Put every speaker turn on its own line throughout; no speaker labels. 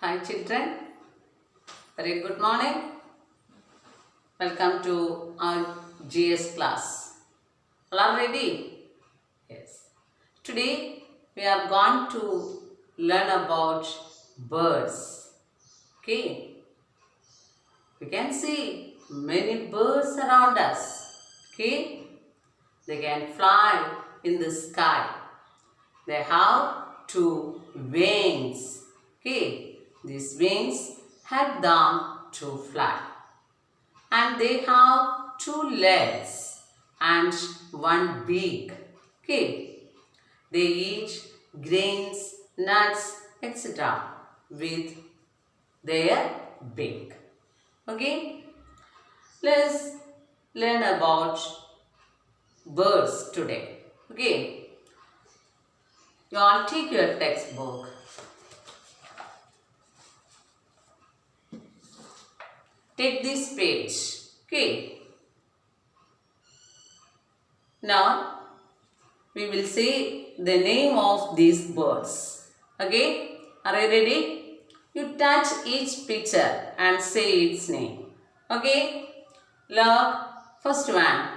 Hi children, very good morning. Welcome to our GS class. All are ready? Yes. Today we are going to learn about birds. Okay. We can see many birds around us. Okay. They can fly in the sky. They have two wings. Okay. These wings help them to fly. And they have two legs and one beak. Okay. They eat grains, nuts, etc. with their beak. Okay. Let's learn about birds today. Okay. You all take your textbook. Take this page. Okay. Now, we will say the name of these birds. Okay. Are you ready? You touch each picture and say its name. Okay. Look. First one.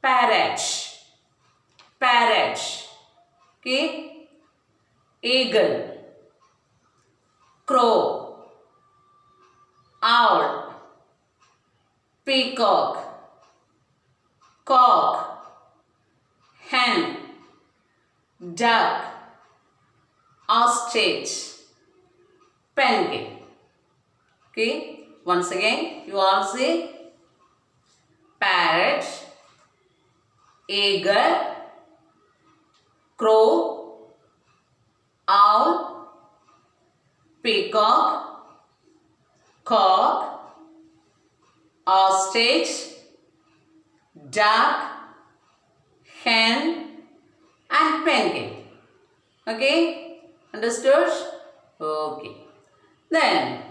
Parrot. Parrot. Okay. Eagle. Crow. Owl. Peacock. Cock. Hen. Duck. Ostrich. Penguin. Okay. Once again, you all say parrot, eagle, crow, owl, peacock, cock, ostrich, duck, hen and penguin. Okay? Understood? Okay. Then,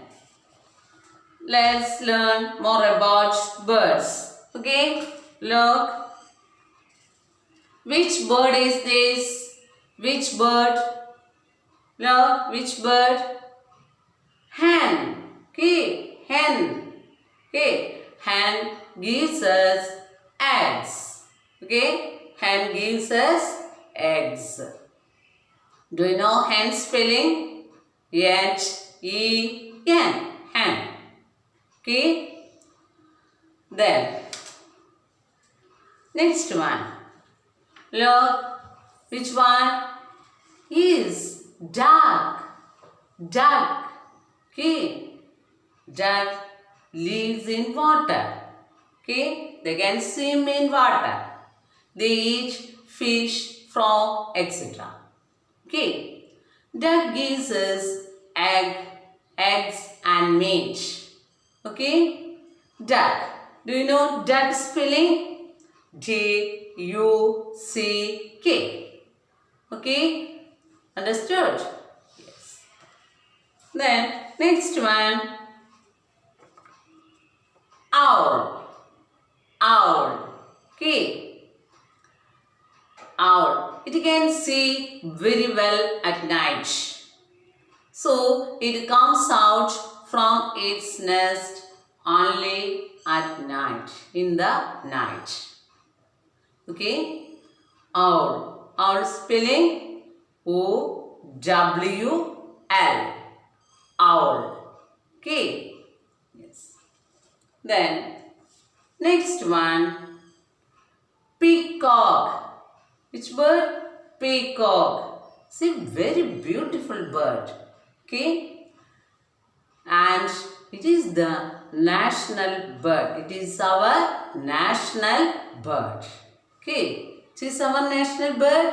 let's learn more about birds. Okay? Look. Which bird is this? Which bird? Look. Which bird? Hen. Okay? Hen. Okay? Hen gives us eggs. Okay? Hen gives us eggs. Do you know hen spelling? H-E-N. Hen. Okay? Then, next one. Look, which one is duck? Duck. Okay? Duck lives in water. Okay? They can swim in water. They eat fish, frog, etc. Okay? Duck gives us eggs and meat. Okay? Duck. Do you know duck spelling? D-U-C-K. Okay? Understood? Yes. Then, next one. Owl. Owl. Okay? Owl. It can see very well at night. So, it comes out from its nest only at night, in the night. Okay? Owl. Owl spelling O-W-L. Owl. Okay? Yes. Then, next one. Peacock. Which bird? Peacock. It's a very beautiful bird. Okay? And it is the national bird. It is our national bird. Okay? It is our national bird.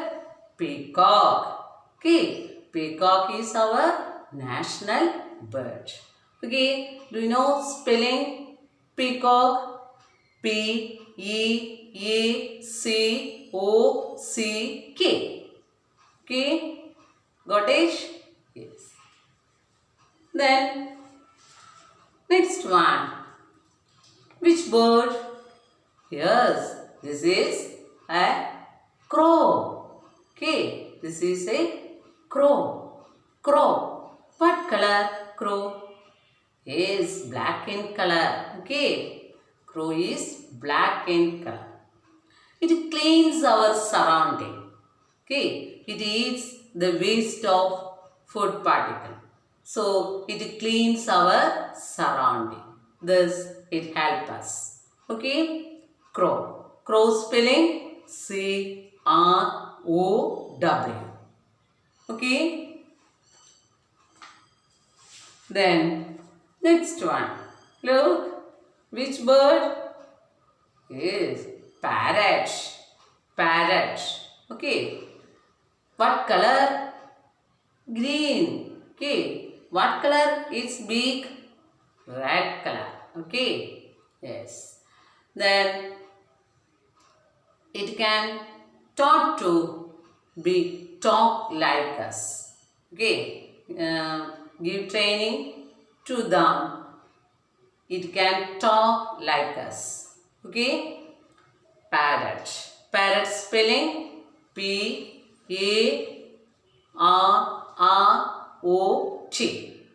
Peacock. Okay? Peacock is our national bird. Okay? Do you know spelling peacock? P-E-A-C-O-C-K. Okay? Got it? Yes. Then, next one. Which bird? Yes, this is a crow. Okay, this is a crow. Crow. What color? Crow. Yes, black in color. Okay. Crow is black in color. It cleans our surrounding. Okay. It eats the waste of food particle. So, it cleans our surrounding. Thus, it helps us. Okay. Crow. Crow spelling C-R-O-W. Okay. Then, next one. Look. Which bird? Yes, parrot. Parrot. Okay. What color? Green. Okay. What color? Its beak? Red color. Okay. Yes. Then it can talk to be talk like us. Okay. Give training to them. It can talk like us. Okay. Parrot. Parrot spelling P-A-R-R-O-T.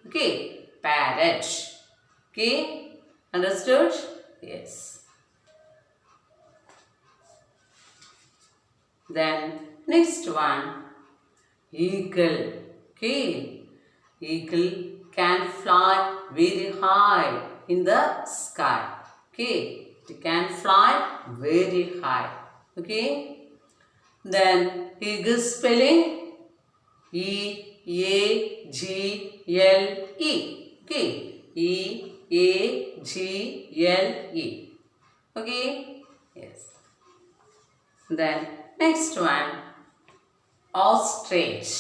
Okay. Parrot. Okay. Understood? Yes. Then next one. Eagle. Okay. Eagle can fly very high in the sky. Okay. It can fly very high. Okay. Then eagle spelling E-A-G-L-E. Okay. E-A-G-L-E. Okay. Yes. Then next one. Ostrich.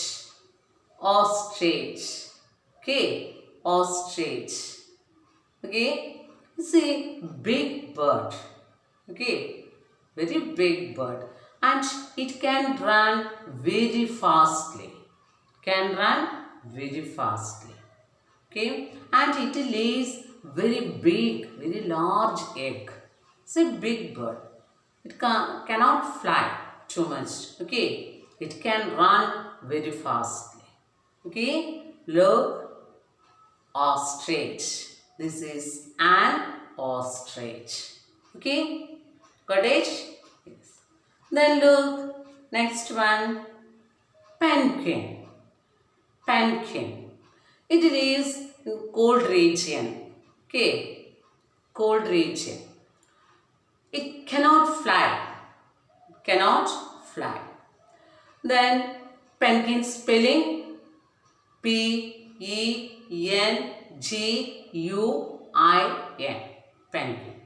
Ostrich. Okay. Ostrich. Okay. It's a big bird. Okay. Very big bird. And it can run very fastly. Can run very fastly. Okay. And it lays very big, very large egg. It's a big bird. It cannot fly too much. Okay. It can run very fastly. Okay. Look. Ostrich. This is an ostrich. Okay. Got it? Yes. Then look. Next one. Penguin. Penguin. It is in cold region. Okay. Cold region. It cannot fly. Cannot fly. Then penguin spelling P-E-N-G-U-I-N. Penguin.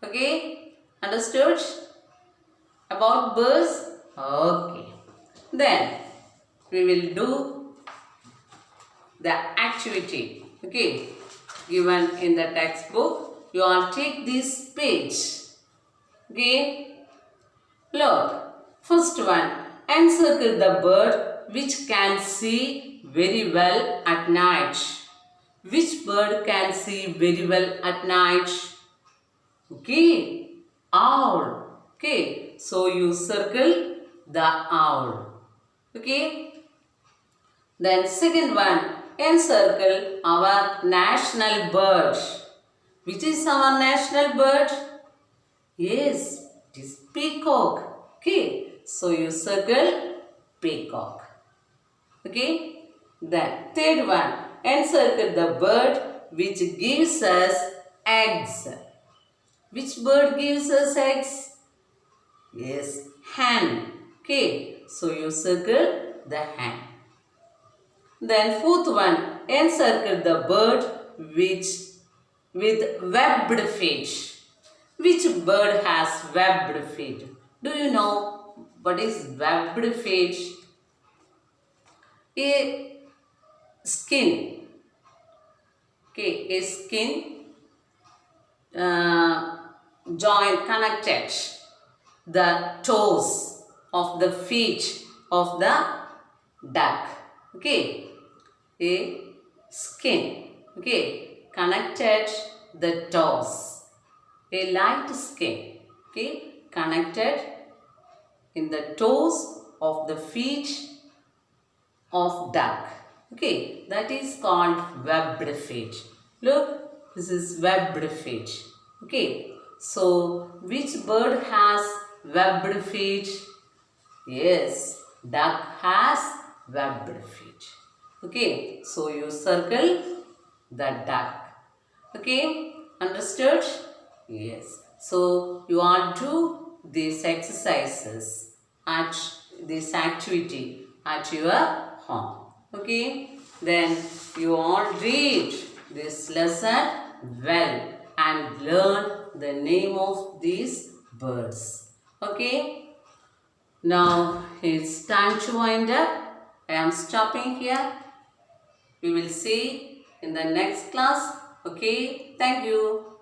Okay. Understood? About birds? Okay. Then we will do the activity. Okay. Given in the textbook. You all take this page. Okay. Look. First one. Encircle the bird which can see very well at night. Which bird can see very well at night? Okay. Owl. Okay. So you circle the owl. Okay. Then second one. Encircle our national bird. Which is our national bird? Yes. It is peacock. Okay. So you circle peacock. Okay. Then third one. Encircle the bird which gives us eggs. Which bird gives us eggs? Yes. Hen. Okay. So you circle the hen. Then fourth one. Encircle the bird with webbed feet. Which bird has webbed feet? Do you know what is webbed feet? A skin. Okay, a skin connected the toes of the feet of the duck. Okay, a skin. Okay, connected the toes. A light skin. Okay, connected in the toes of the feet of duck. Okay, that is called webbed feet. Look, this is webbed feet. Okay, so which bird has webbed feet? Yes, duck has webbed feet. Okay, so you circle the duck. Okay, understood? Yes. So you all do these exercises at this activity at your home. Okay, then you all read this lesson well and learn the name of these birds. Okay, now it's time to wind up. I am stopping here. We will see in the next class. Okay, thank you.